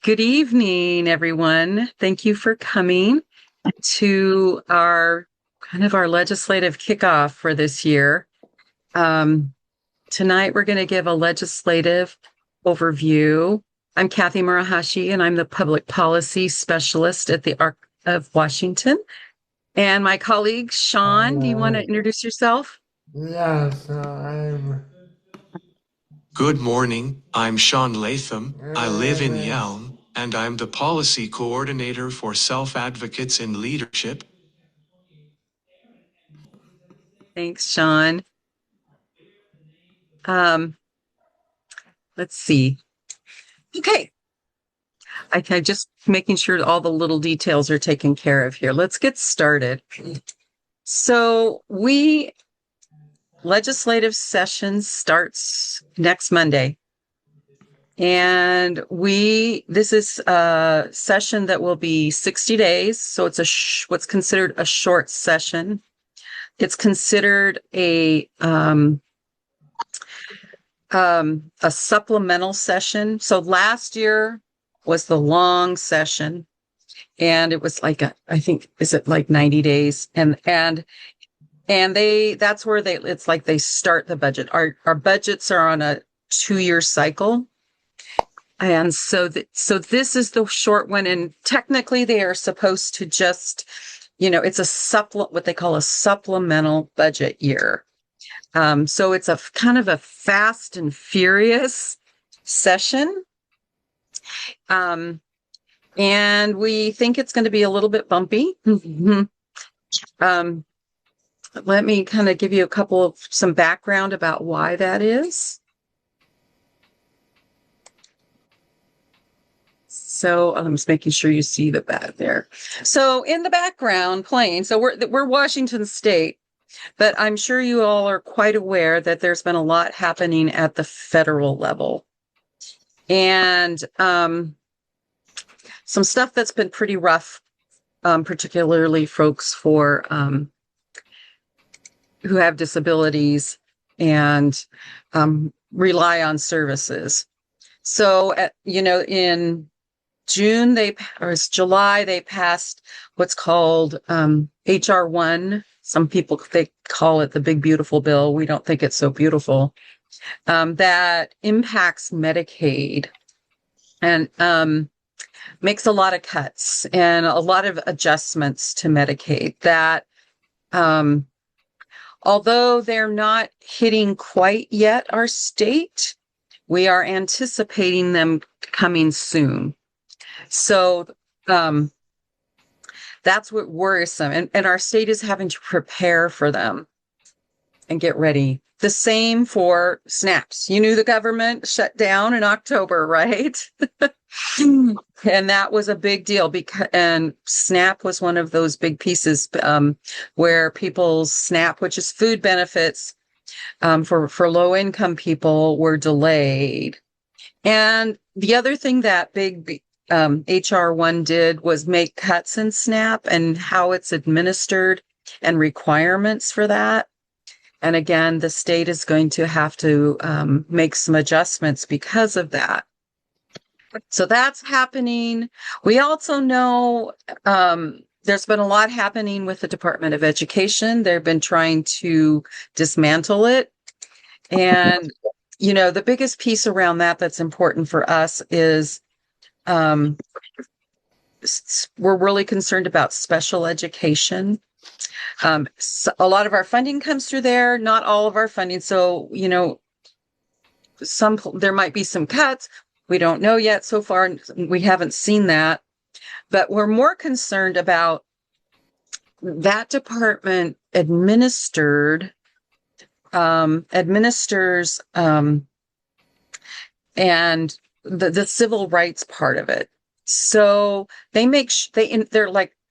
Good evening, everyone. Thank you for coming to our legislative kickoff for this year. Tonight, we're going to give a legislative overview. I'm Kathy Murahashi, and I'm the public policy specialist at the Arc of Washington. And my colleague, Sean, do you want to introduce yourself? Yeah, so I'm. Good morning, I'm Sean Latham. I live in Yelm, and I'm the policy coordinator for Self-Advocates in Leadership. Thanks, Sean. Let's see. Okay. I'm just making sure all the little details are taken care of here. Let's get started. So legislative session starts next Monday. And this is a session that will be 60 days. So it's what's considered a short session. It's considered a supplemental session. So last year was the long session, and it was like is it like 90 days? And that's where it's like they start the budget. Our budgets are on a 2-year cycle. And so this is the short one, and technically they are supposed to just, it's what they call a supplemental budget year. So it's a kind of a fast and furious session. And we think it's going to be a little bit bumpy. Let me kind of give you some background about why that is. So I'm just making sure you see the back there. So in the background playing, so we're Washington State, but I'm sure you all are quite aware that there's been a lot happening at the federal level. And some stuff that's been pretty rough, particularly folks who have disabilities and rely on services. So, in July, they passed what's called HR 1. Some people, they call it the big, beautiful bill. We don't think it's so beautiful. That impacts Medicaid and makes a lot of cuts and a lot of adjustments to Medicaid that, although they're not hitting quite yet our state, we are anticipating them coming soon. So that's what worrisome. And our state is having to prepare for them and get ready. The same for SNAPs. You knew the government shut down in October, right? And that was a big deal and SNAP was one of those big pieces where people's SNAP, which is food benefits for low income people, were delayed. And the other thing that big HR 1 did was make cuts in SNAP and how it's administered and requirements for that. And again, the state is going to have to make some adjustments because of that. So that's happening. We also know there's been a lot happening with the Department of Education. They've been trying to dismantle it. And, the biggest piece around that's important for us is we're really concerned about special education. So a lot of our funding comes through there, not all of our funding. So, there might be some cuts. We don't know yet. So far, we haven't seen that. But we're more concerned about that department administers and the civil rights part of it. So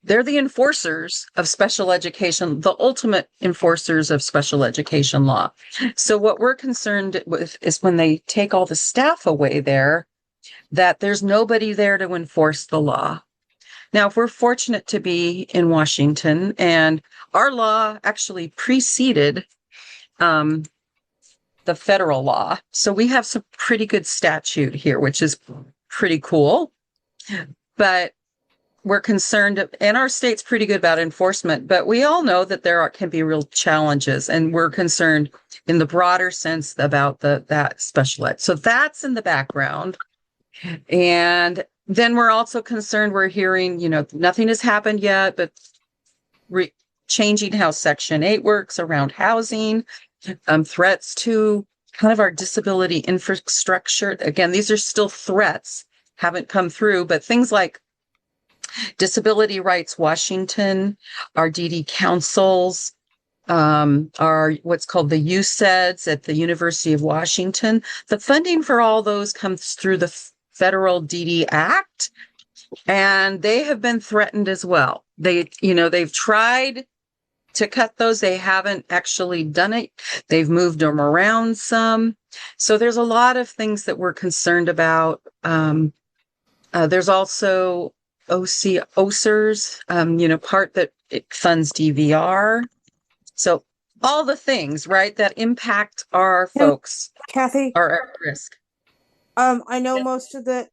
they're the enforcers of special education, the ultimate enforcers of special education law. So what we're concerned with is when they take all the staff away there, that there's nobody there to enforce the law. Now, if we're fortunate to be in Washington, and our law actually preceded the federal law. So we have some pretty good statute here, which is pretty cool. but we're concerned, and our state's pretty good about enforcement, but we all know that can be real challenges, and we're concerned in the broader sense about that special ed. So that's in the background. And then we're also concerned, we're hearing, nothing has happened yet, but changing how Section 8 works around housing, threats to kind of our disability infrastructure. Again, these are still threats, haven't come through, but things like Disability Rights Washington, our DD councils, our what's called the USEDS at the University of Washington. The funding for all those comes through the federal DD Act, and they have been threatened as well. They've tried to cut those. They haven't actually done it. They've moved them around some. So there's a lot of things that we're concerned about. There's also OSERS, part that it funds DVR. So all the things, right, that impact our folks Kathy, are at risk. I know most of the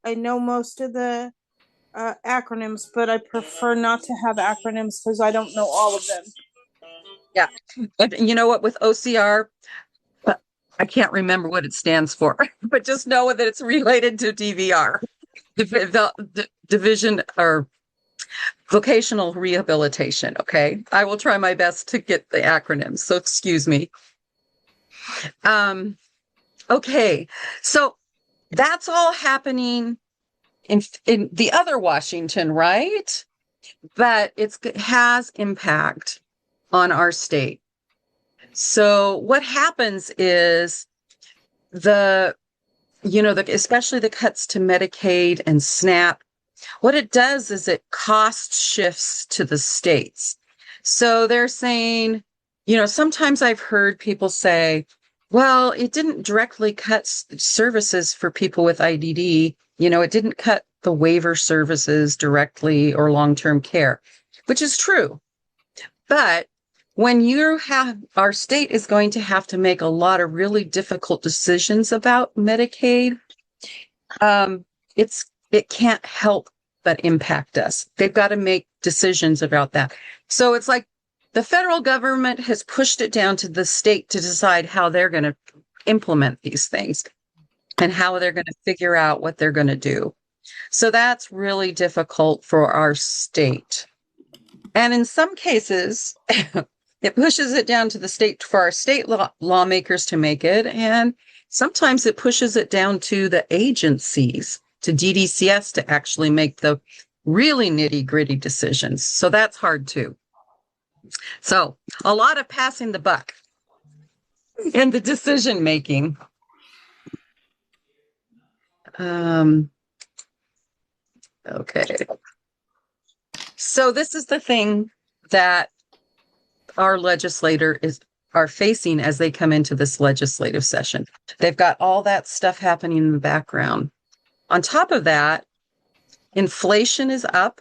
acronyms, but I prefer not to have acronyms because I don't know all of them. Yeah. But you know what, with OCR, I can't remember what it stands for, but just know that it's related to DVR, the division or vocational rehabilitation. Okay. I will try my best to get the acronyms. So excuse me. Okay. So that's all happening in the other Washington, right? But it has impact on our state. So what happens is especially the cuts to Medicaid and SNAP, what it does is it cost shifts to the states. So they're saying, sometimes I've heard people say, well, it didn't directly cut services for people with IDD. It didn't cut the waiver services directly or long-term care, which is true. But when our state is going to have to make a lot of really difficult decisions about Medicaid, it can't help but impact us. They've got to make decisions about that. So it's like the federal government has pushed it down to the state to decide how they're going to implement these things and how they're going to figure out what they're going to do. So that's really difficult for our state. And in some cases, it pushes it down to the state for our state lawmakers to make it. And sometimes it pushes it down to the agencies, to DDCS, to actually make the really nitty-gritty decisions. So that's hard too. So a lot of passing the buck in the decision making. Okay. So this is the thing that our legislators are facing as they come into this legislative session. They've got all that stuff happening in the background. On top of that, inflation is up.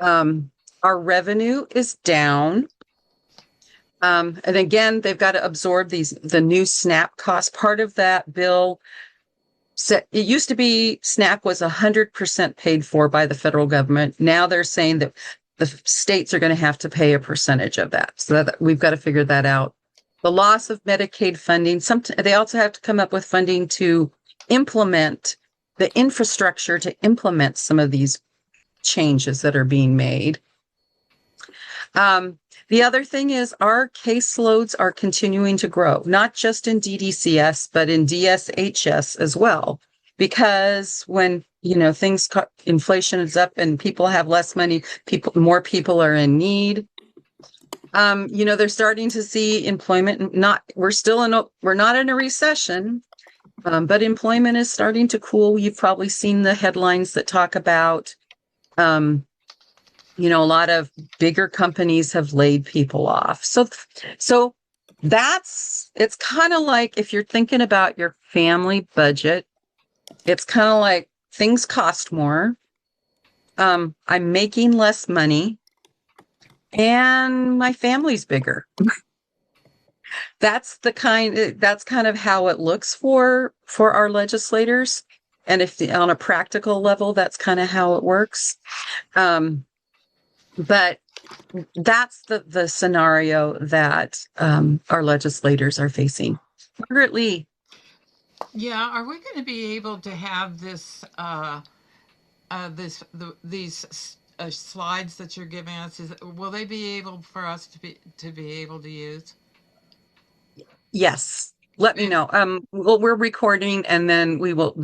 Our revenue is down. And again, they've got to absorb the new SNAP cost. Part of that bill, it used to be SNAP was 100% paid for by the federal government. Now they're saying that the states are going to have to pay a percentage of that. So that we've got to figure that out. The loss of Medicaid funding, they also have to come up with funding to implement the infrastructure to implement some of these changes that are being made. The other thing is our caseloads are continuing to grow, not just in DDCS, but in DSHS as well. Because when, inflation is up and people have less money, more people are in need. They're starting to see employment. We're not in a recession, but employment is starting to cool. You've probably seen the headlines that talk about, a lot of bigger companies have laid people off. So it's kind of like if you're thinking about your family budget, it's kind of like things cost more. I'm making less money and my family's bigger. That's kind of how it looks for our legislators. And if on a practical level, that's kind of how it works. But that's the scenario that our legislators are facing. Margaret Lee. Yeah, are we going to be able to have these slides that you're giving us? Will they be able for us to be able to use? Yes. Let me know. Well, we're recording, and then we will.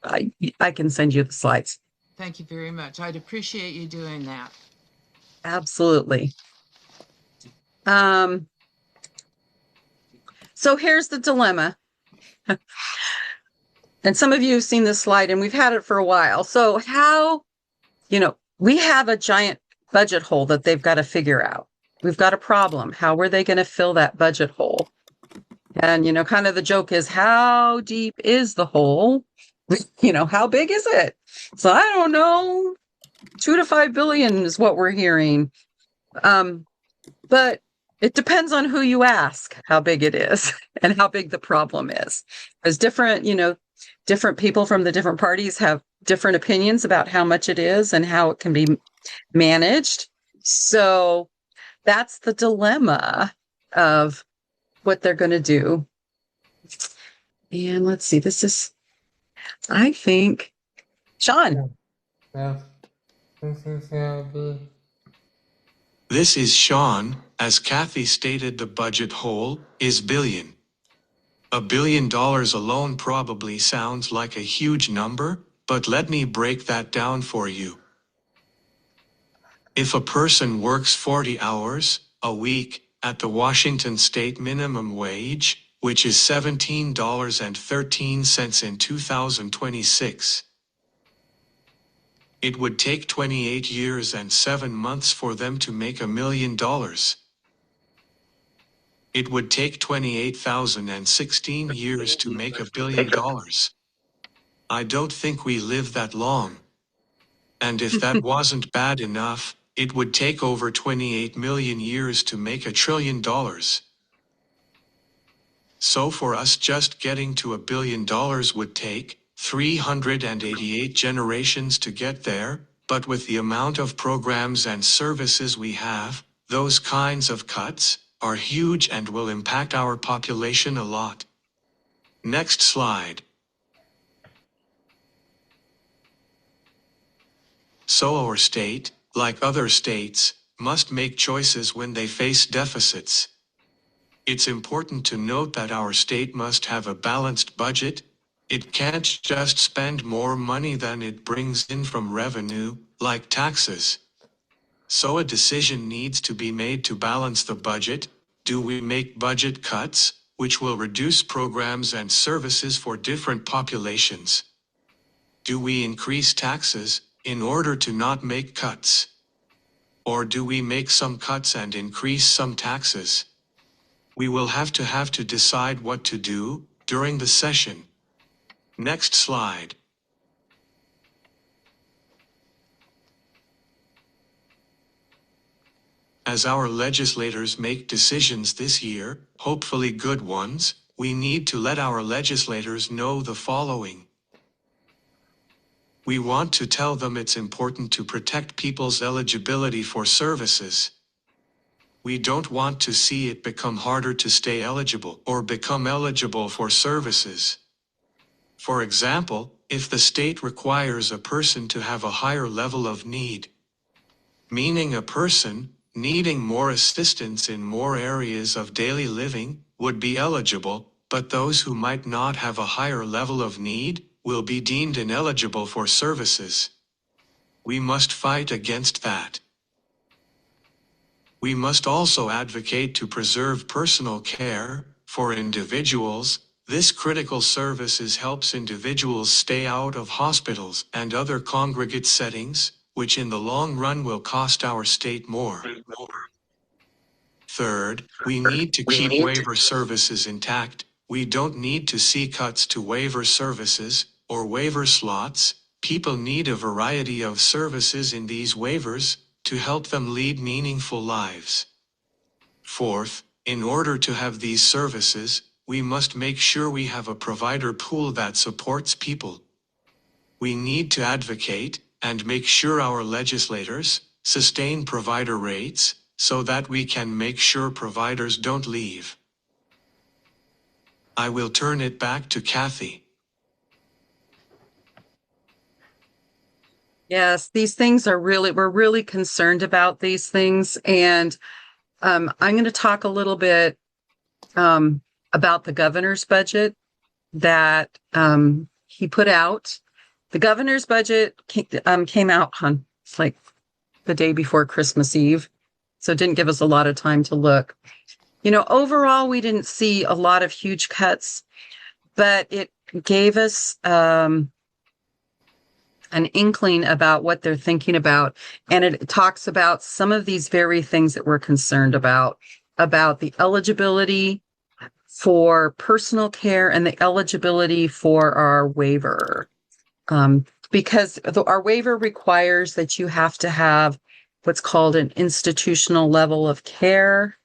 I can send you the slides. Thank you very much. I'd appreciate you doing that. Absolutely. So here's the dilemma. And some of you have seen this slide, and we've had it for a while. So how, we have a giant budget hole that they've got to figure out. We've got a problem. How are they going to fill that budget hole? And, kind of the joke is, how deep is the hole? How big is it? So I don't know. 2 to 5 billion is what we're hearing. But it depends on who you ask, how big it is and how big the problem is. Because different people from the different parties have different opinions about how much it is and how it can be managed. So that's the dilemma of what they're going to do. And let's see, I think, Sean. Yeah. This is gonna be. This is Sean. As Kathy stated, the budget hole is billion. $1 billion alone probably sounds like a huge number, but let me break that down for you. If a person works 40 hours a week at the Washington state minimum wage, which is $17.13 in 2026, it would take 28 years and 7 months for them to make $1 million. It would take 28,016 years to make $1 billion. I don't think we live that long. And if that wasn't bad enough, it would take over 28 million years to make $1 trillion. So for us, just getting to $1 billion would take 388 generations to get there, but with the amount of programs and services we have, those kinds of cuts are huge and will impact our population a lot. Next slide. So our state, like other states, must make choices when they face deficits. It's important to note that our state must have a balanced budget. It can't just spend more money than it brings in from revenue, like taxes. So a decision needs to be made to balance the budget. Do we make budget cuts, which will reduce programs and services for different populations? Do we increase taxes in order to not make cuts? Or do we make some cuts and increase some taxes? We will have to decide what to do during the session. Next slide. As our legislators make decisions this year, hopefully good ones, we need to let our legislators know the following. We want to tell them it's important to protect people's eligibility for services. We don't want to see it become harder to stay eligible or become eligible for services. For example, if the state requires a person to have a higher level of need, meaning a person needing more assistance in more areas of daily living would be eligible, but those who might not have a higher level of need will be deemed ineligible for services. We must fight against that. We must also advocate to preserve personal care for individuals. This critical services helps individuals stay out of hospitals and other congregate settings, which in the long run will cost our state more. Third, we need to keep waiver services intact. We don't need to see cuts to waiver services or waiver slots. People need a variety of services in these waivers to help them lead meaningful lives. Fourth, in order to have these services, we must make sure we have a provider pool that supports people. We need to advocate and make sure our legislators sustain provider rates so that we can make sure providers don't leave. I will turn it back to Kathy. Yes, these things are we're really concerned about these things. And I'm going to talk a little bit about the governor's budget that he put out. The governor's budget came out on like the day before Christmas Eve, so it didn't give us a lot of time to look. Overall, we didn't see a lot of huge cuts, but it gave us an inkling about what they're thinking about. And it talks about some of these very things that we're concerned about the eligibility for personal care and the eligibility for our waiver. Because our waiver requires that you have to have what's called an institutional level of care.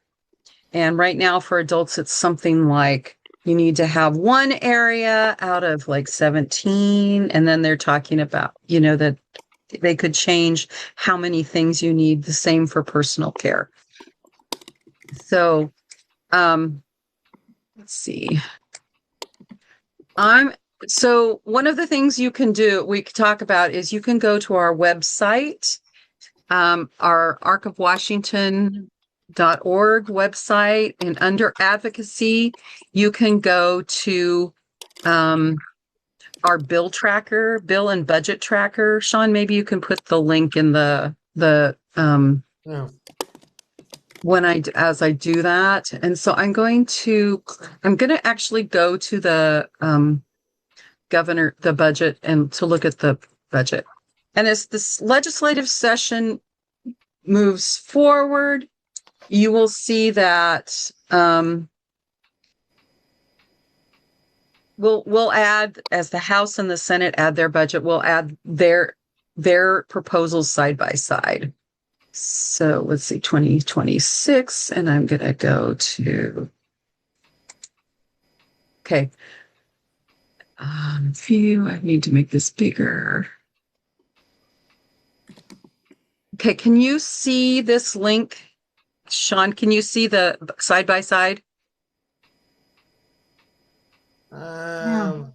And right now for adults, it's something like you need to have one area out of like 17. And then they're talking about, that they could change how many things you need, the same for personal care. So, let's see. So one of the things we could talk about is you can go to our website, our Arc of Washington .org website, and under advocacy, you can go to our bill and budget tracker. Sean, maybe you can put the link in the Yeah. as I do that. And so I'm going to actually go to the the budget, and to look at the budget. And as this legislative session moves forward, you will see that we'll add, as the House and the Senate add their budget, we'll add their proposals side by side. So let's see, 2026, and I'm going to go to, okay. View, I need to make this bigger. Okay, can you see this link? Sean, can you see the side by side? Not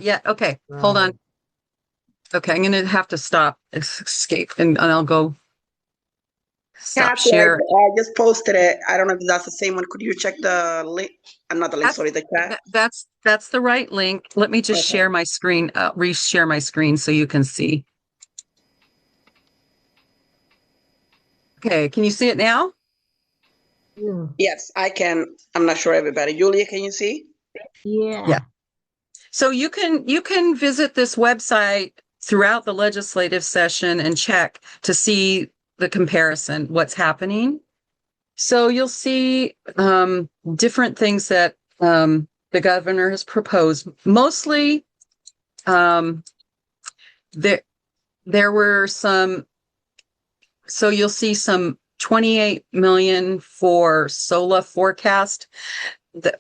yet. Okay, hold on. Okay, I'm going to have to stop, escape, and I'll go stop Kathy, share. I just posted it. I don't know if that's the same one. Could you check the link? Not the link, sorry, the chat. That's the right link. Let me just share my screen, re-share my screen so you can see. Okay, can you see it now? Yes, I can. I'm not sure everybody. Julia, can you see? Yeah. So you can visit this website throughout the legislative session and check to see the comparison, what's happening. So you'll see different things that the governor has proposed. Mostly, there were some. So you'll see some 28 million for SOLA forecast. The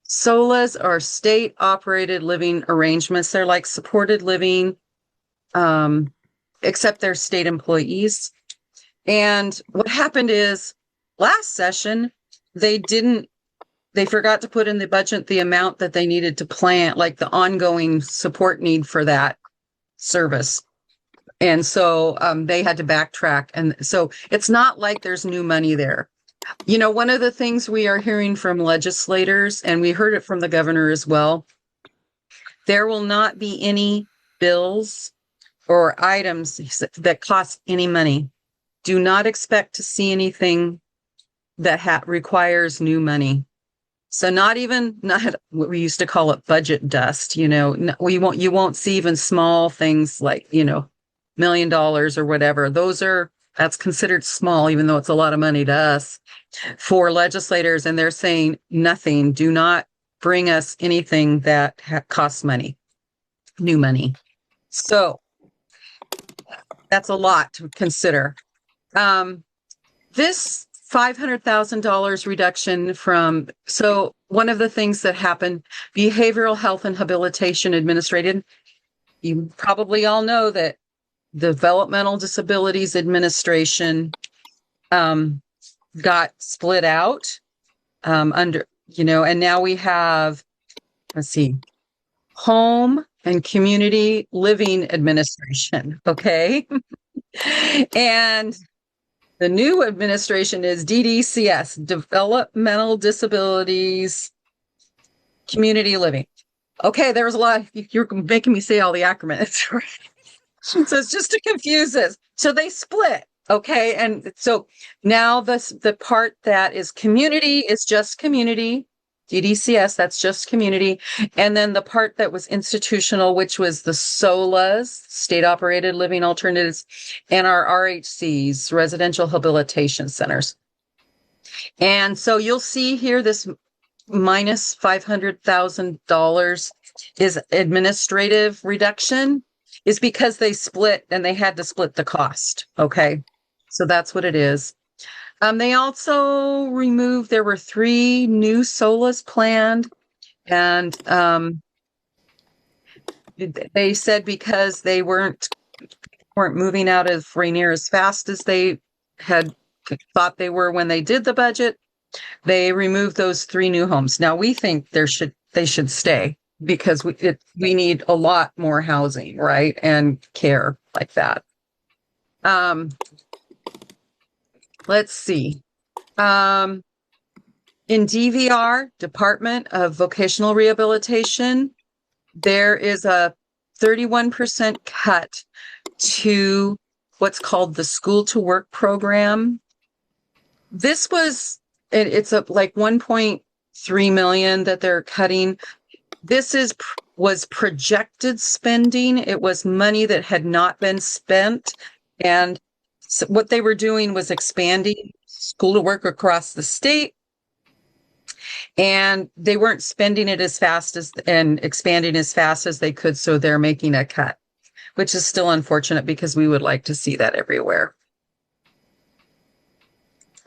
SOLAs are state operated living arrangements. They're like supported living, except they're state employees. And what happened is last session, they forgot to put in the budget the amount that they needed to plan, like the ongoing support need for that service. And so they had to backtrack. And so it's not like there's new money there. One of the things we are hearing from legislators, and we heard it from the governor as well, there will not be any bills or items that cost any money. Do not expect to see anything that requires new money. So not what we used to call it budget dust. You won't see even small things like, $1 million or whatever. That's considered small, even though it's a lot of money to us for legislators. And they're saying nothing. Do not bring us anything that costs money, new money. So that's a lot to consider. This $500,000 reduction so one of the things that happened, Behavioral Health and Habilitation Administrative you probably all know that Developmental Disabilities Administration got split out under, and now we have, let's see, Home and Community Living Administration. Okay. And the new administration is DDCS, Developmental Disabilities Community Living. Okay, there was a lot. You're making me say all the acronyms. So it's just to confuse us. So they split. Okay. And so now the part that is community is just community. DDCS, that's just community. And then the part that was institutional, which was the SOLAs, state operated living alternatives, and our RHCs, residential habilitation centers. And so you'll see here this minus $500,000 is administrative reduction, is because they split and they had to split the cost. Okay. So that's what it is. They also removed, there were 3 new SOLAs planned, and they said because they weren't moving out of Rainier as fast as they had thought they were when they did the budget, they removed those 3 new homes. Now we think they should stay because we need a lot more housing, right? And care like that. Let's see. In DVR, Department of Vocational Rehabilitation, there is a 31% cut to what's called the School to Work program. This was, it's like 1.3 million that they're cutting. This was projected spending. It was money that had not been spent. And so what they were doing was expanding School to Work across the state. And they weren't spending it as fast and expanding as fast as they could. So they're making a cut, which is still unfortunate because we would like to see that everywhere.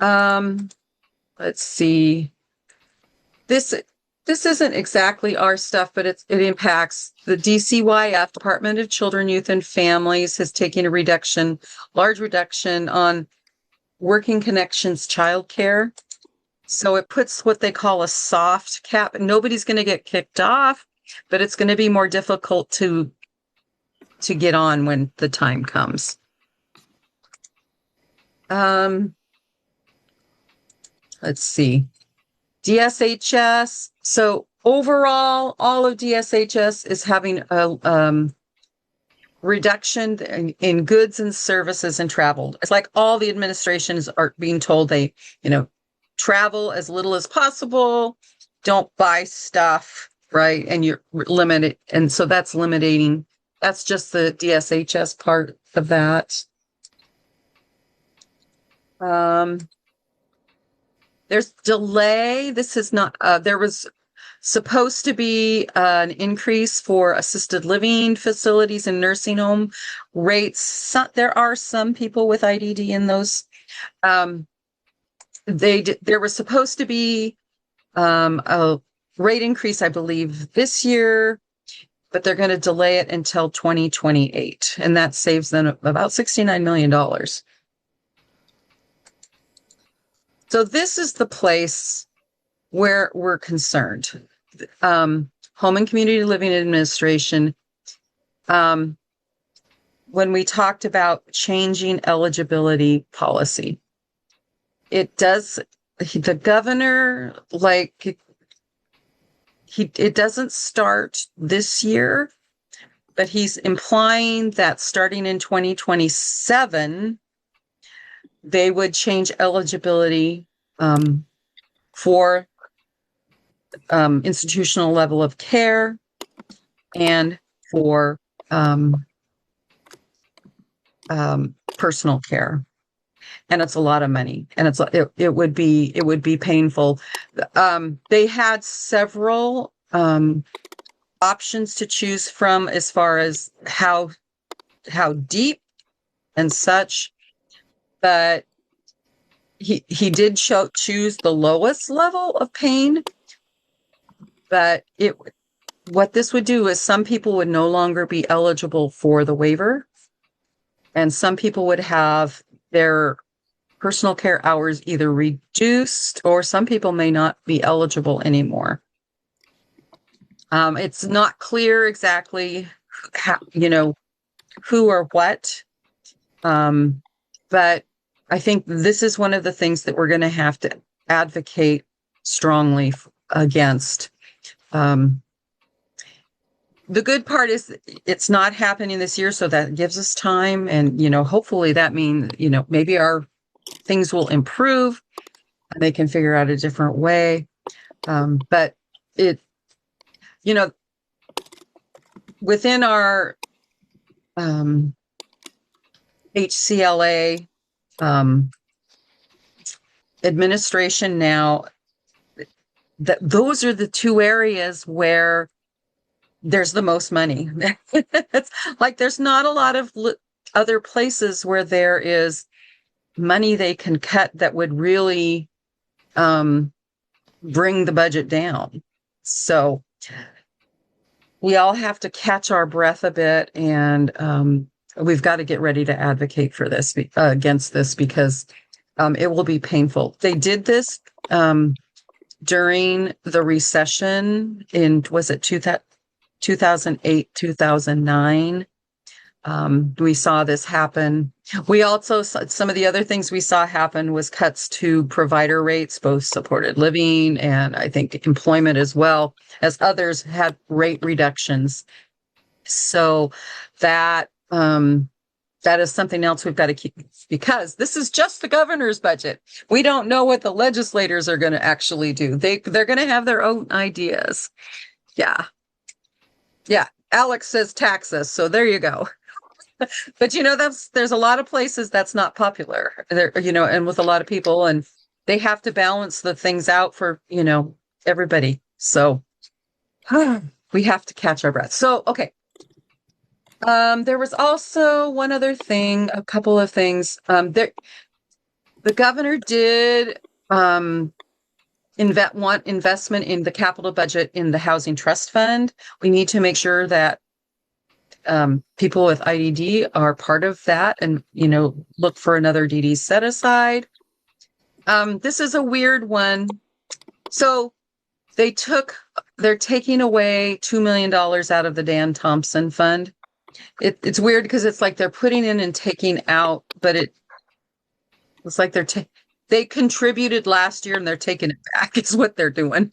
Let's see. This isn't exactly our stuff, but it impacts the DCYF, Department of Children, Youth, and Families, has taken a large reduction on Working Connections childcare. So it puts what they call a soft cap. Nobody's going to get kicked off, but it's going to be more difficult to get on when the time comes. Let's see. DSHS. So overall, all of DSHS is having a reduction in goods and services and travel. It's like all the administrations are being told they, travel as little as possible, don't buy stuff, right? And you're limited. And so that's limiting. That's just the DSHS part of that. There's delay. This is not, there was supposed to be an increase for assisted living facilities and nursing home rates. There are some people with IDD in those. There was supposed to be a rate increase, I believe, this year, but they're going to delay it until 2028, and that saves them about $69 million. So this is the place where we're concerned. Home and Community Living Administration, when we talked about changing eligibility policy, it does, the governor, it doesn't start this year, but he's implying that starting in 2027, they would change eligibility for institutional level of care and for personal care. And it's a lot of money, and it would be painful. They had several options to choose from as far as how deep and such, but he did choose the lowest level of pain, but what this would do is some people would no longer be eligible for the waiver, and some people would have their personal care hours either reduced, or some people may not be eligible anymore. It's not clear exactly how, who or what, but I think this is one of the things that we're going to have to advocate strongly against. The good part is it's not happening this year, so that gives us time, and hopefully that means maybe our things will improve and they can figure out a different way. But it, within our HCLA administration now, that those are the two areas where there's the most money. It's like there's not a lot of other places where there is money they can cut that would really bring the budget down. So we all have to catch our breath a bit, and we've got to get ready to advocate for this, against this, because it will be painful. They did this during the recession in, was it 2008, 2009? We saw this happen. We also, some of the other things we saw happen was cuts to provider rates, both supported living and I think employment, as well as others had rate reductions. So that is something else we've got to keep, because this is just the governor's budget. We don't know what the legislators are going to actually do. They're going to have their own ideas. Yeah. Alex says tax us. So there you go. But there's a lot of places that's not popular there, and with a lot of people, and they have to balance the things out for, everybody. So we have to catch our breath. So, okay. There was also one other thing, a couple of things. The governor did want investment in the capital budget in the housing trust fund. We need to make sure that people with IDD are part of that, and look for another DD set aside. This is a weird one. So they're taking away $2 million out of the Dan Thompson fund. It's weird because it's like they're putting in and taking out, but it's like they contributed last year and they're taking it back is what they're doing.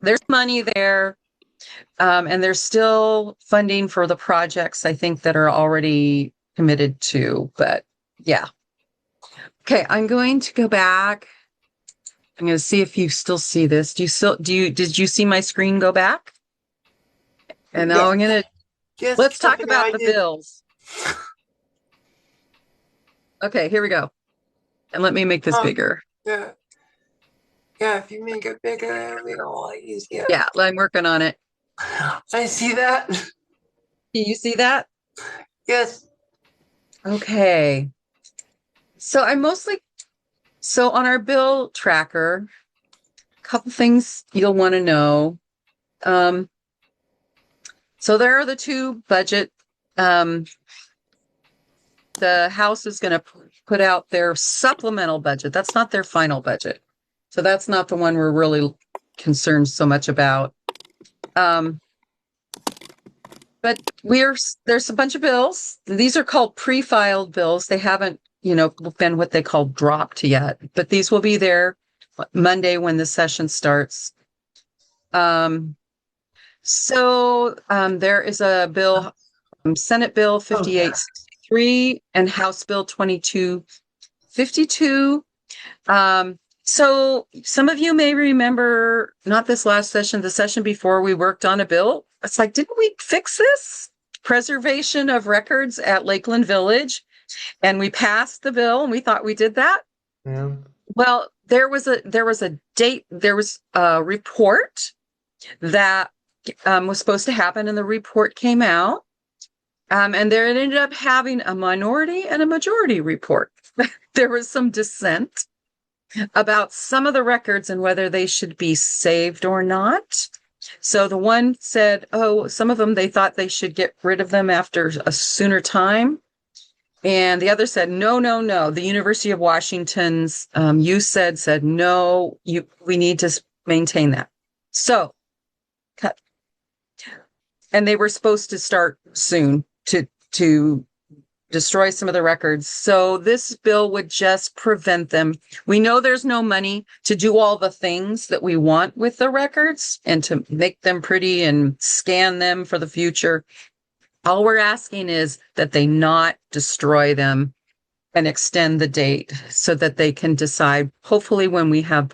There's money there. And there's still funding for the projects, I think, that are already committed to, but yeah. Okay, I'm going to go back. I'm going to see if you still see this. Did you see my screen go back? And now I'm going to, let's talk about the bills. Okay, here we go. And let me make this bigger. Yeah, if you make it bigger, it'll be a lot easier. Yeah, I'm working on it. I see that. Can you see that? Yes. Okay. So on our bill tracker, a couple things you'll want to know. So there are the two budget. The House is going to put out their supplemental budget. That's not their final budget. So that's not the one we're really concerned so much about. But there's a bunch of bills. These are called pre-filed bills. They haven't, been what they call dropped yet, but these will be there Monday when the session starts. So there is a bill, Senate Bill 5863 and House Bill 2252. So some of you may remember, not this last session, the session before, we worked on a bill. It's like, didn't we fix this? Preservation of records at Lakeland Village. And we passed the bill and we thought we did that. Yeah. Well, there was a report that was supposed to happen, and the report came out. And there it ended up having a minority and a majority report. There was some dissent about some of the records and whether they should be saved or not. So the one said, oh, some of them, they thought they should get rid of them after a sooner time. And the other said, no, no, no. The University of Washington's said, no, we need to maintain that. So cut. And they were supposed to start soon to destroy some of the records. So this bill would just prevent them. We know there's no money to do all the things that we want with the records and to make them pretty and scan them for the future. All we're asking is that they not destroy them and extend the date so that they can decide, hopefully when we have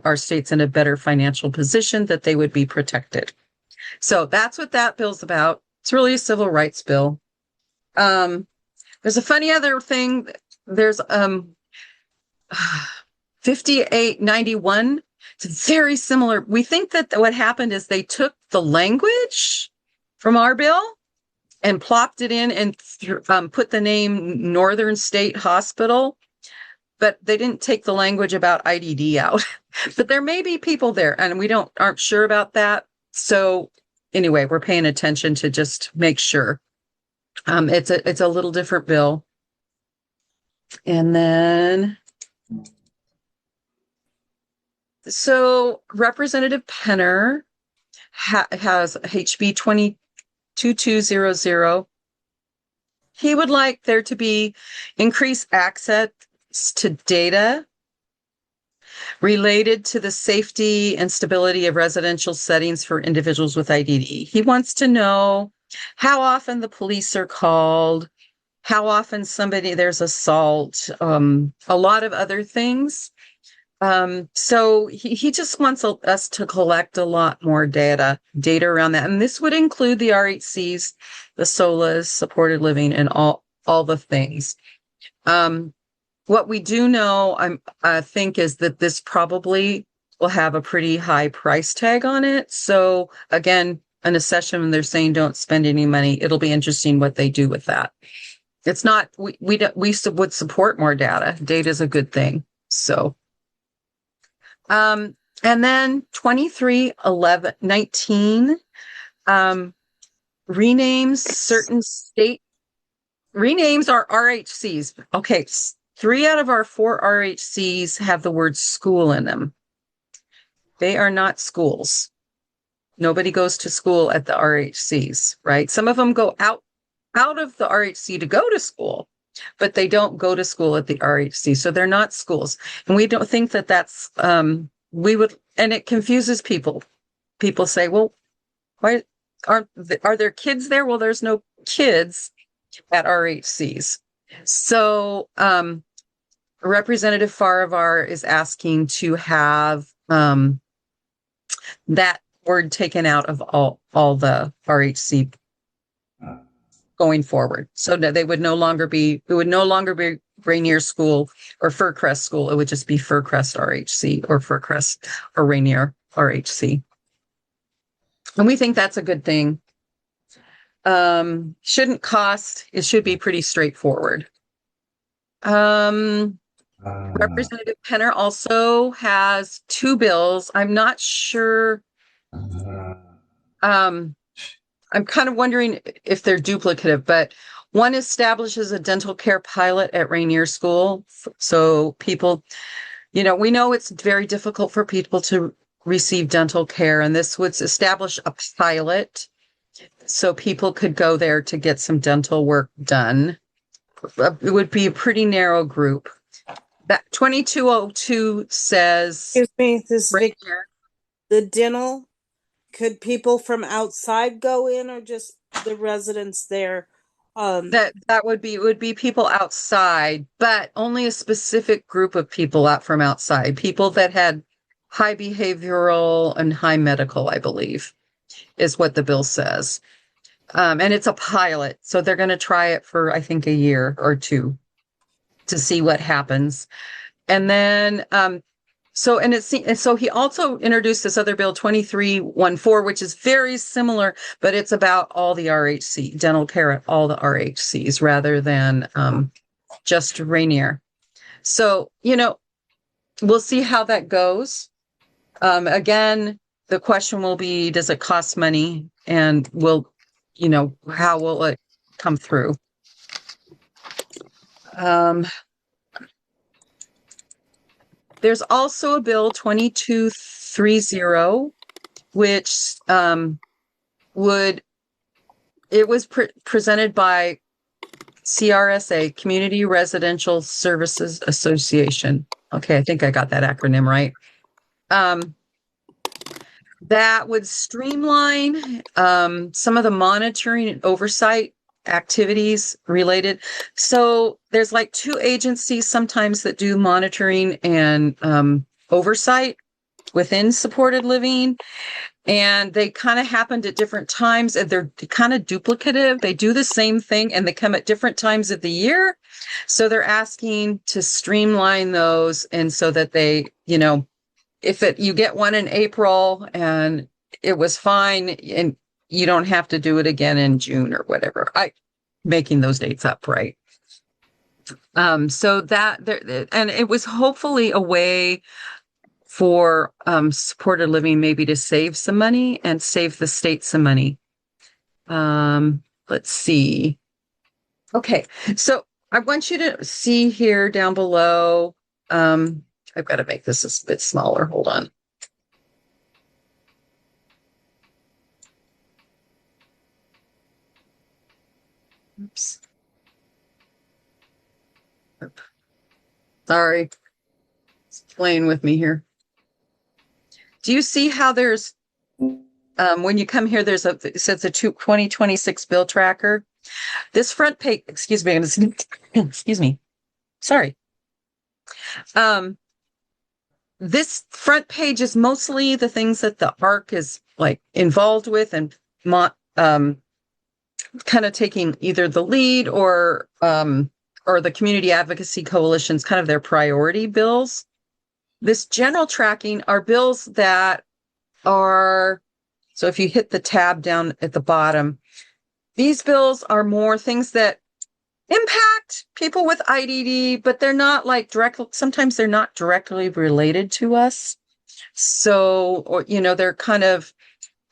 our state's in a better financial position, that they would be protected. So that's what that bill's about. It's really a civil rights bill. There's a funny other thing. There's 5891. It's very similar. We think that what happened is they took the language from our bill and plopped it in and put the name Northern State Hospital, but they didn't take the language about IDD out. But there may be people there, and we aren't sure about that. So anyway, we're paying attention to just make sure. It's a little different bill. And then, so Representative Penner has HB 2200. He would like there to be increased access to data related to the safety and stability of residential settings for individuals with IDD. He wants to know how often the police are called, how often there's assault, a lot of other things. So he just wants us to collect a lot more data around that. And this would include the RHCs, the SOLAs, supported living, and all the things. What we do know, I think, is that this probably will have a pretty high price tag on it. So again, in a session when they're saying don't spend any money, it'll be interesting what they do with that. It's not, we would support more data. Data is a good thing. So, and then 231119, renames certain state, renames our RHCs. Okay. 3 out of our 4 RHCs have the word school in them. They are not schools. Nobody goes to school at the RHCs, right? Some of them go out of the RHC to go to school, but they don't go to school at the RHC. So they're not schools. And we don't think that that's, and it confuses people. People say, well, why are there kids there? Well, there's no kids at RHCs. So, Representative Farivar is asking to have, that word taken out of all the RHC going forward. So that it would no longer be Rainier School or Furcrest School. It would just be Furcrest RHC or Furcrest or Rainier RHC. And we think that's a good thing. Shouldn't cost. It should be pretty straightforward. Representative Penner also has 2 bills. I'm not sure. I'm kind of wondering if they're duplicative, but one establishes a dental care pilot at Rainier School. So people, we know it's very difficult for people to receive dental care, and this would establish a pilot so people could go there to get some dental work done. It would be a pretty narrow group. That 2202 says, Excuse me, right here, the dental, could people from outside go in or just the residents there? that would be people outside, but only a specific group of people out from outside, people that had high behavioral and high medical, I believe, is what the bill says. And it's a pilot, so they're going to try it for, I think, a year or 2 to see what happens. And then, so he also introduced this other bill, 2314, which is very similar, but it's about all the RHC, dental care at all the RHCs rather than just Rainier. So, we'll see how that goes. Again, the question will be, does it cost money? And how will it come through? There's also a bill 2230, which it was presented by CRSA, Community Residential Services Association. Okay, I think I got that acronym right. That would streamline some of the monitoring and oversight activities related. So there's like 2 agencies sometimes that do monitoring and oversight within supported living. And they kind of happened at different times, and they're kind of duplicative. They do the same thing and they come at different times of the year. So they're asking to streamline those, and so that they, if you get one in April and it was fine, and you don't have to do it again in June or whatever. Making those dates up, right? So that there, and it was hopefully a way for supported living maybe to save some money and save the state some money. Let's see. Okay, so I want you to see here down below. I've got to make this a bit smaller. Hold on. Oops. Sorry. It's playing with me here. Do you see how there's, when you come here, it says the 2026 bill tracker. This front page, excuse me, excuse me. Sorry. This front page is mostly the things that the ARC is like involved with and kind of taking either the lead or the community advocacy coalition's kind of their priority bills. This general tracking are bills that are, so if you hit the tab down at the bottom, these bills are more things that impact people with IDD, but they're not like sometimes they're not directly related to us. So, or, they're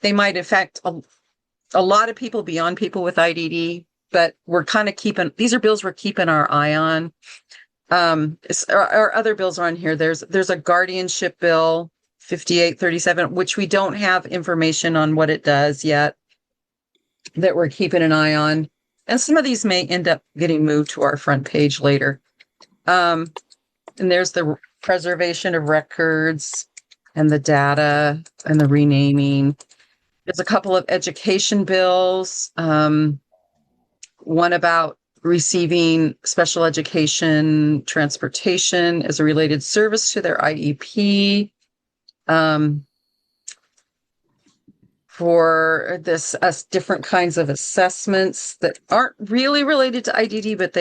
they might affect a lot of people beyond people with IDD, but we're kind of these are bills we're keeping our eye on. Our other bills are on here. There's a guardianship bill, 5837, which we don't have information on what it does yet, that we're keeping an eye on. And some of these may end up getting moved to our front page later. And there's the preservation of records and the data and the renaming. There's a couple of education bills. One about receiving special education transportation as a related service to their IEP. For this different kinds of assessments that aren't really related to IDD, but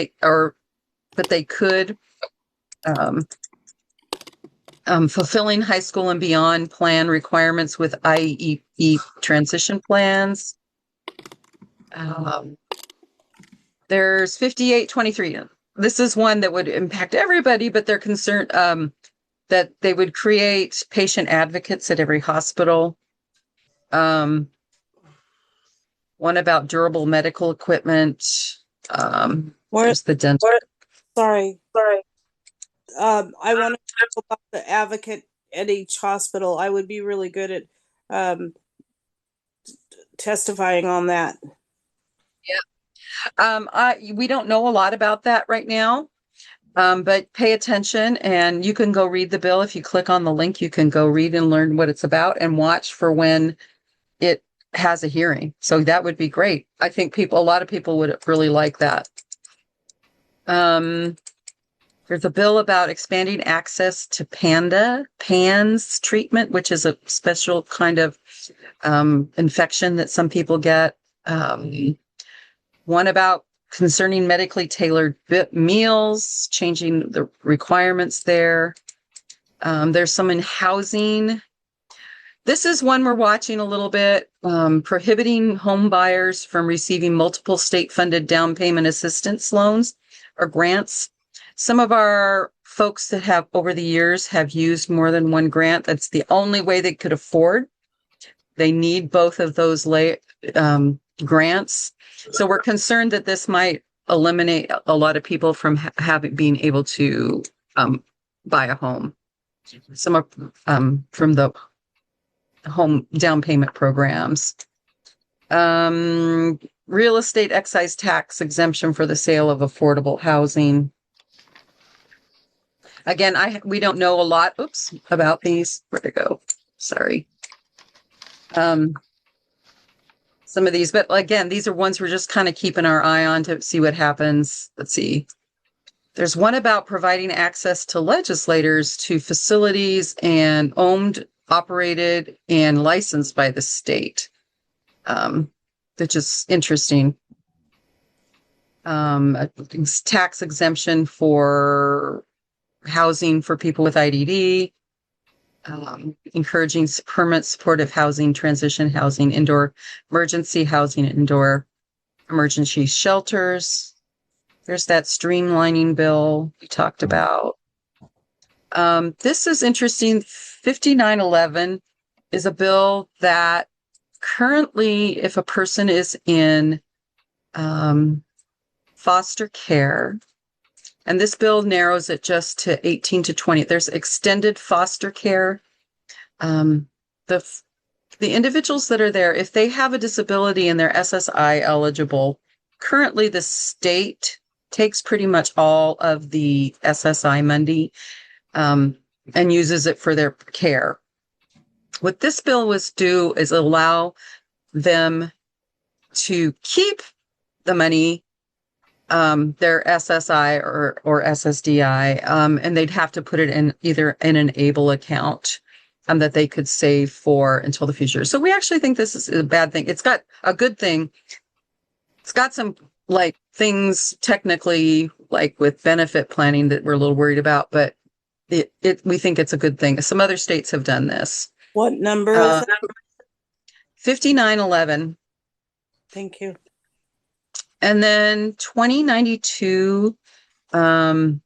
they could. Fulfilling high school and beyond plan requirements with IEP transition plans. There's 5823. This is one that would impact everybody, but they're concerned that they would create patient advocates at every hospital. One about durable medical equipment. Where's the dental? Sorry. I want to talk about the advocate at each hospital. I would be really good at testifying on that. Yeah. We don't know a lot about that right now, but pay attention, and you can go read the bill. If you click on the link, you can go read and learn what it's about and watch for when it has a hearing. So that would be great. I think a lot of people would really like that. There's a bill about expanding access to PANS treatment, which is a special kind of infection that some people get. One about concerning medically tailored meals, changing the requirements there. There's some in housing. This is one we're watching a little bit, prohibiting home buyers from receiving multiple state-funded down payment assistance loans or grants. Some of our folks that have over the years have used more than one grant. That's the only way they could afford they need both of those grants. So we're concerned that this might eliminate a lot of people from being able to buy a home. Some of from the home down payment programs. Real estate excise tax exemption for the sale of affordable housing. Again, we don't know a lot, about these. Where'd it go? Sorry. Some of these, but again, these are ones we're just kind of keeping our eye on to see what happens. Let's see. There's one about providing access to legislators to facilities and owned, operated, and licensed by the state, which is interesting. Tax exemption for housing for people with IDD, encouraging permanent supportive housing, transition housing, indoor emergency housing, indoor emergency shelters. There's that streamlining bill we talked about. This is interesting. 5911 is a bill that currently, if a person is in foster care, and this bill narrows it just to 18 to 20. There's extended foster care. The individuals that are there, if they have a disability and they're SSI eligible, currently the state takes pretty much all of the SSI money and uses it for their care. What this bill was do is allow them to keep the money, their SSI or SSDI, and they'd have to put it in either in an ABLE account that they could save for until the future. So we actually think this is a bad thing. It's got a good thing. It's got some things technically with benefit planning that we're a little worried about, but we think it's a good thing. Some other states have done this. What number is that? 5911. Thank you. And then 2092, again,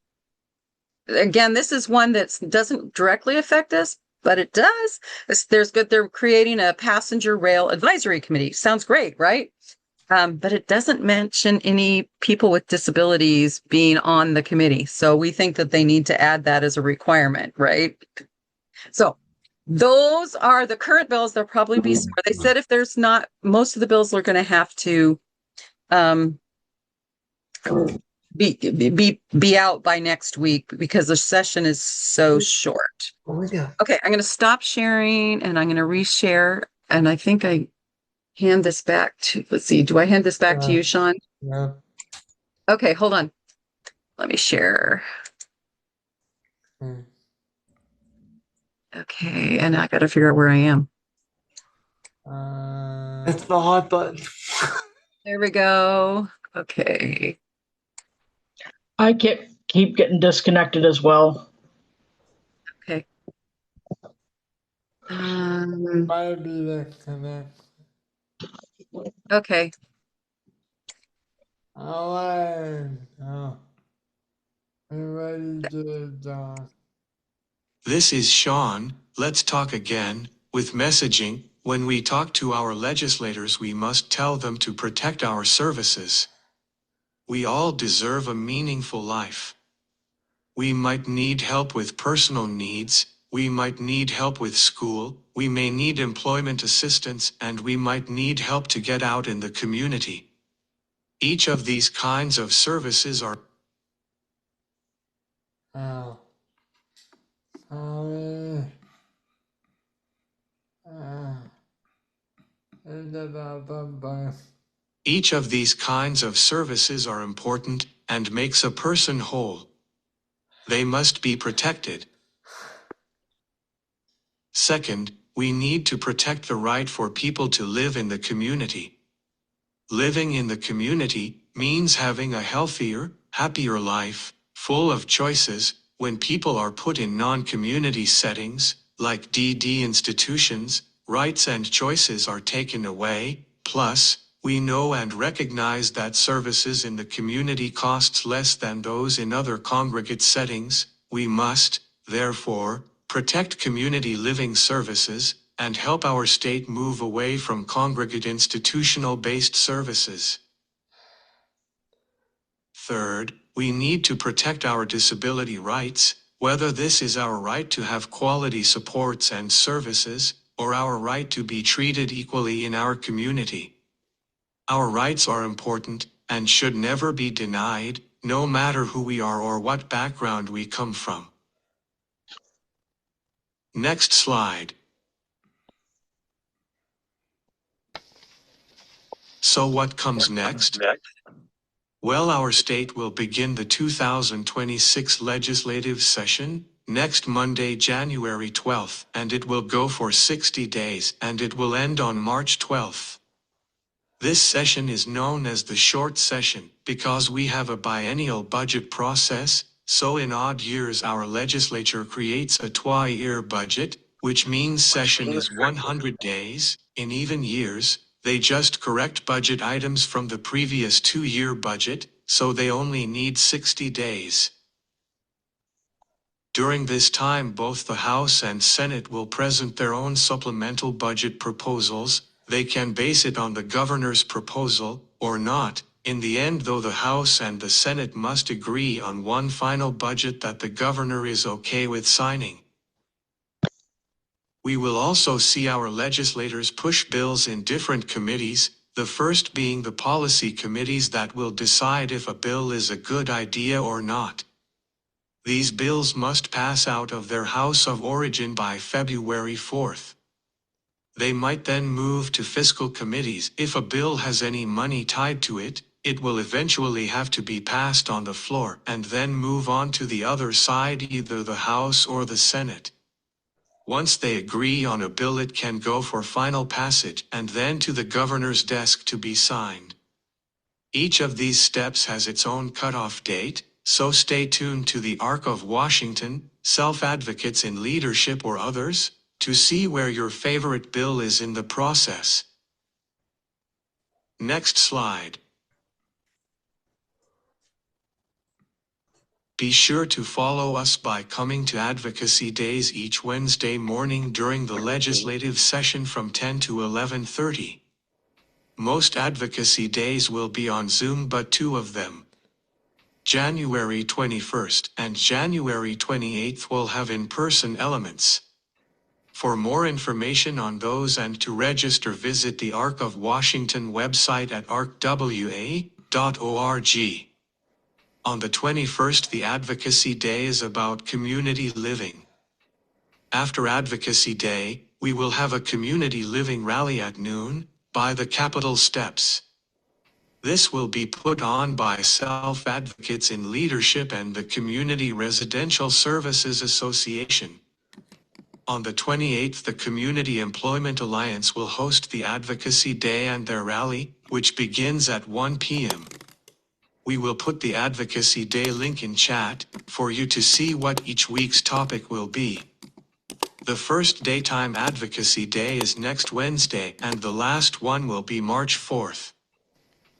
this is one that doesn't directly affect us, but it does. They're creating a passenger rail advisory committee. Sounds great, right? But it doesn't mention any people with disabilities being on the committee. So we think that they need to add that as a requirement, right? So those are the current bills. There'll probably be some. They said if there's not, most of the bills are going to have to be out by next week because the session is so short. Okay, I'm going to stop sharing and I'm going to reshare. And I think I hand this back to, let's see, do I hand this back to you, Sean? Yeah. Okay, hold on. Let me share. Okay, and I got to figure out where I am. It's the hot button. There we go. Okay. I keep getting disconnected as well. Okay. Might be disconnect. Okay. Alright. Oh. I'm ready to talk. This is Sean. Let's talk again. With messaging, when we talk to our legislators, we must tell them to protect our services. We all deserve a meaningful life. We might need help with personal needs, we might need help with school, we may need employment assistance, and we might need help to get out in the community. Each of these kinds of services are Oh. Sorry. Each of these kinds of services are important and makes a person whole. They must be protected. Second, we need to protect the right for people to live in the community. Living in the community means having a healthier, happier life, full of choices. When people are put in non-community settings, like DD institutions, rights and choices are taken away. Plus, we know and recognize that services in the community costs less than those in other congregate settings. We must, therefore, protect community living services and help our state move away from congregate institutional-based services. Third, we need to protect our disability rights, whether this is our right to have quality supports and services, or our right to be treated equally in our community. Our rights are important, and should never be denied, no matter who we are or what background we come from. Next slide. So what comes next? Well, our state will begin the 2026 legislative session next Monday, January 12th, and it will go for 60 days, and it will end on March 12th. This session is known as the short session because we have a biennial budget process, so in odd years our legislature creates a two-year budget, which means session is 100 days. In even years, they just correct budget items from the previous two-year budget, so they only need 60 days. During this time, both the House and Senate will present their own supplemental budget proposals. They can base it on the governor's proposal, or not. In the end, though, the House and the Senate must agree on one final budget that the governor is okay with signing. We will also see our legislators push bills in different committees, the first being the policy committees that will decide if a bill is a good idea or not. These bills must pass out of their house of origin by February 4th. They might then move to fiscal committees. If a bill has any money tied to it, it will eventually have to be passed on the floor and then move on to the other side, either the House or the Senate. Once they agree on a bill, it can go for final passage and then to the governor's desk to be signed. Each of these steps has its own cutoff date, so stay tuned to the Arc of Washington, Self-Advocates in Leadership or others, to see where your favorite bill is in the process. Next slide. Be sure to follow us by coming to Advocacy Days each Wednesday morning during the legislative session from 10 to 11:30. Most Advocacy Days will be on Zoom, but two of them, January 21st and January 28th, will have in-person elements. For more information on those and to register, visit the Arc of Washington website at arcwa.org. On the 21st, the Advocacy Day is about community living. After Advocacy Day, we will have a community living rally at noon, by the Capitol steps. This will be put on by Self-Advocates in Leadership and the Community Residential Services Association. On the 28th, the Community Employment Alliance will host the Advocacy Day and their rally, which begins at 1 p.m. We will put the Advocacy Day link in chat, for you to see what each week's topic will be. The first daytime Advocacy Day is next Wednesday, and the last one will be March 4th.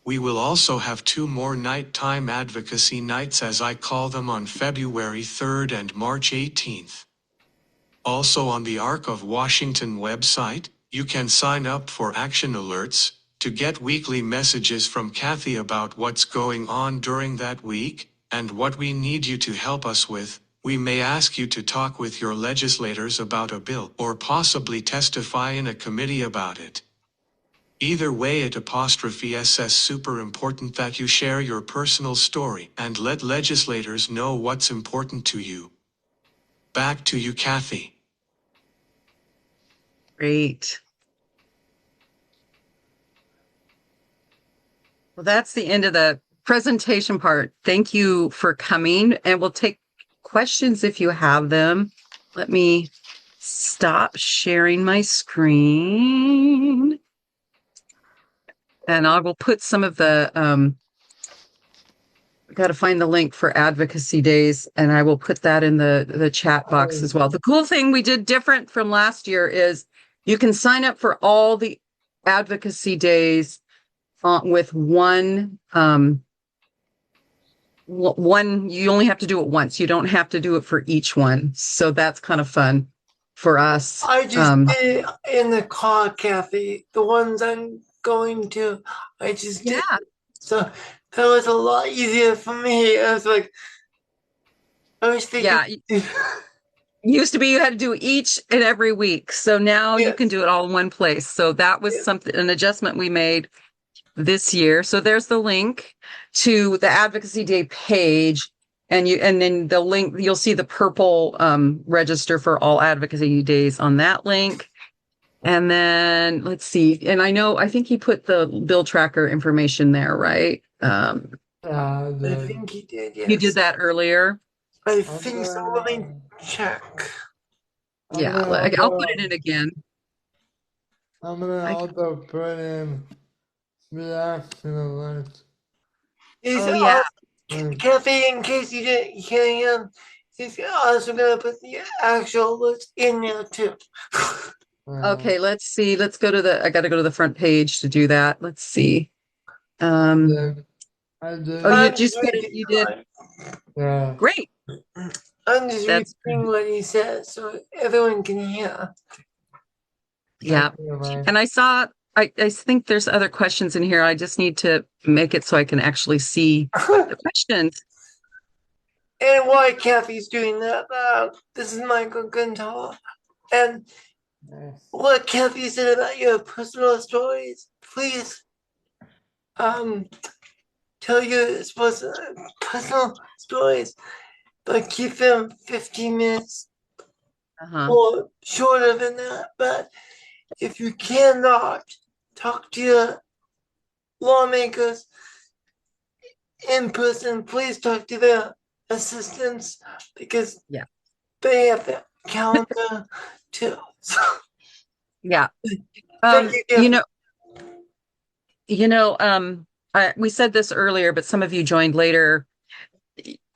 We will also have two more nighttime advocacy nights, as I call them, on February 3rd and March 18th. Also on the Arc of Washington website, you can sign up for action alerts, to get weekly messages from Kathy about what's going on during that week, and what we need you to help us with. We may ask you to talk with your legislators about a bill, or possibly testify in a committee about it. Either way, @SS super important that you share your personal story and let legislators know what's important to you. Back to you, Kathy. Great. Well, that's the end of the presentation part. Thank you for coming, and we'll take questions if you have them. Let me stop sharing my screen. And I will put some of the, got to find the link for Advocacy Days, and I will put that in the chat box as well. The cool thing we did different from last year is you can sign up for all the Advocacy Days with one, you only have to do it once. You don't have to do it for each one. So that's kind of fun for us. I just did it in the car cafe. The ones I'm going to, I just did. Yeah. So that was a lot easier for me. I was like, I was thinking. Yeah. Used to be you had to do each and every week. So now you can Yes. do it all in one place. So that was an adjustment we made this year. So there's the link to the Advocacy Day page. And then the link, you'll see the purple register for all advocacy days on that link. And then let's see. And I think he put the bill tracker information there, right? I think he did, yes. You did that earlier. I think so. Let me check. Yeah, I'll put it in again. I'm gonna also put in reaction alerts. He's yeah. Kathy, in case you didn't hear him, he's also gonna put the actual list in there too. Okay, let's see. Let's go to I got to go to the front page to do that. Let's see. I did. Oh, you just put it. You did. Yeah. Great. I'm just repeating what he says so everyone can hear. Yeah. And I think there's other questions in here. I just need to make it so I can actually see the questions. And why Kathy's doing that, this is Michael Guntal. And what Kathy said about your personal stories, please tell your personal stories, but keep them 15 minutes or shorter than that. But if you cannot talk to your lawmakers in person, please talk to their assistants because they have the calendar too. So, yeah. thank you. We said this earlier, but some of you joined later.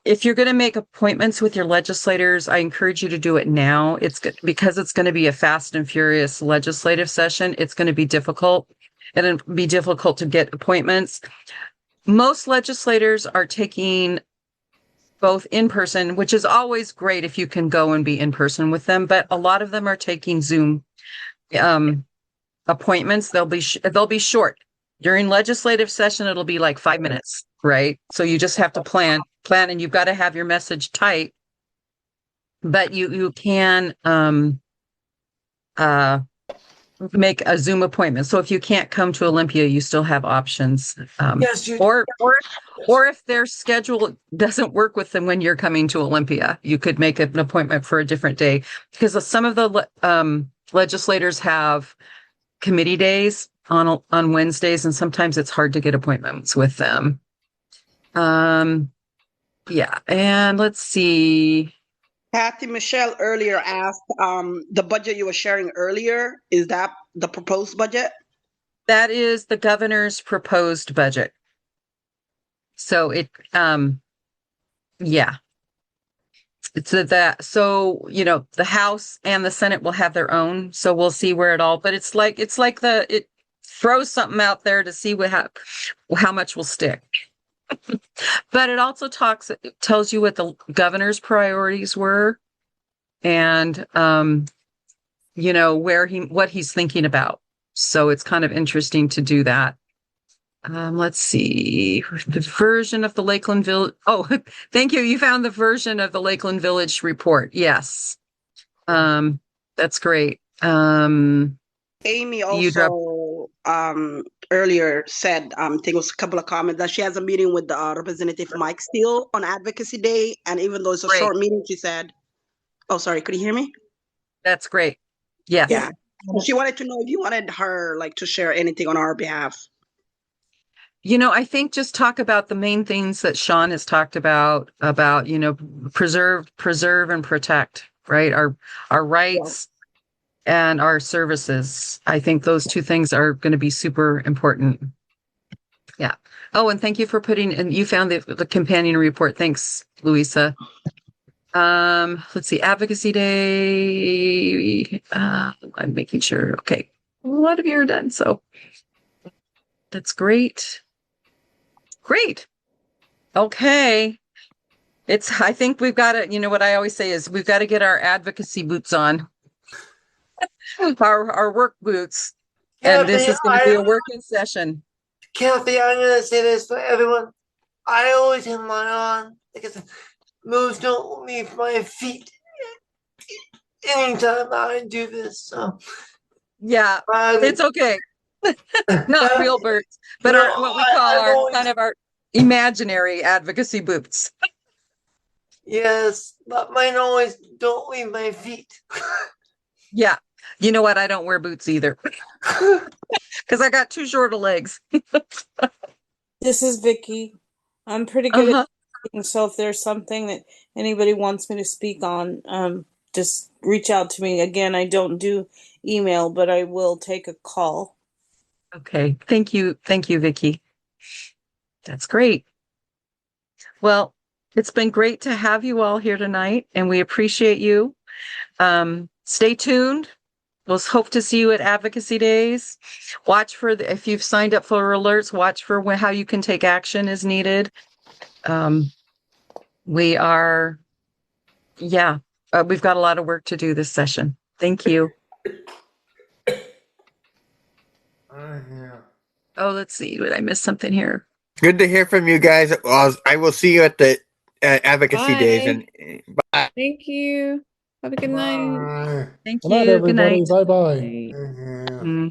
If you're going to make appointments with your legislators, I encourage you to do it now. Because it's going to be a fast and furious legislative session. It's going to be difficult, and it'll be difficult to get appointments. Most legislators are taking both in person, which is always great if you can go and be in person with them. But a lot of them are taking Zoom appointments. They'll be short. During legislative session, it'll be like 5 minutes, right? So you just have to plan, and you've got to have your message tight. But you can make a Zoom appointment. So if you can't come to Olympia, you still have options. Yes, you or if their schedule doesn't work with them when you're coming to Olympia, you could make an appointment for a different day, because some of the legislators have committee days on Wednesdays, and sometimes it's hard to get appointments with them. Yeah, and let's see. Kathy Michelle earlier asked, the budget you were sharing earlier, is that the proposed budget? That is the governor's proposed budget. So yeah. It's that. So, the House and the Senate will have their own. So we'll see where but it throws something out there to see how much will stick. But it also tells you what the governor's priorities were, and what he's thinking about. So it's kind of interesting to do that. Let's see, the version of the Lakeland Village. Oh, thank you. You found the version of the Lakeland Village report. Yes. That's great. Amy also earlier said, I think it was a couple of comments, that she has a meeting with Representative Mike Steele on Advocacy Day. And even though it's a short meeting, she said, oh, sorry, could you hear me? That's great. Yes. Yeah. She wanted to know if you wanted her to share anything on our behalf. I think just talk about the main things that Sean has talked about, preserve and protect, right? Our rights and our services. I think those two things are going to be super important. Yeah. Oh, and thank you for and you found the companion report. Thanks, Louisa. Let's see, Advocacy Day. I'm making sure. Okay. A lot of you are done. So that's great. Great. Okay. I think we've got to, what I always say is we've got to get our advocacy boots on our work boots. And this is going to be a working session. Kathy, I'm gonna say this for everyone. I always have mine on because moves don't leave my feet anytime I do this. So yeah, it's okay. Not real boots, but no, what we call our always, kind of our imaginary advocacy boots. Yes, but mine always don't leave my feet. Yeah. You know what? I don't wear boots either because I got too short of legs. This is Vicky. I'm pretty good at speaking, so if there's something that anybody wants me to speak on, just reach out to me. Again, I don't do email, but I will take a call. Okay. Thank you. Thank you, Vicky. That's great. Well, it's been great to have you all here tonight, and we appreciate you. Stay tuned. We'll hope to see you at Advocacy Days. Watch for if you've signed up for alerts, watch for how you can take action as needed. We've got a lot of work to do this session. Thank you. Oh, let's see. Did I miss something here? Good to hear from you guys. I will see you at the Advocacy Days. And bye. Thank you. Have a good night. Thank Good night, you. Good everybody. night. Bye bye. Bye. Mm.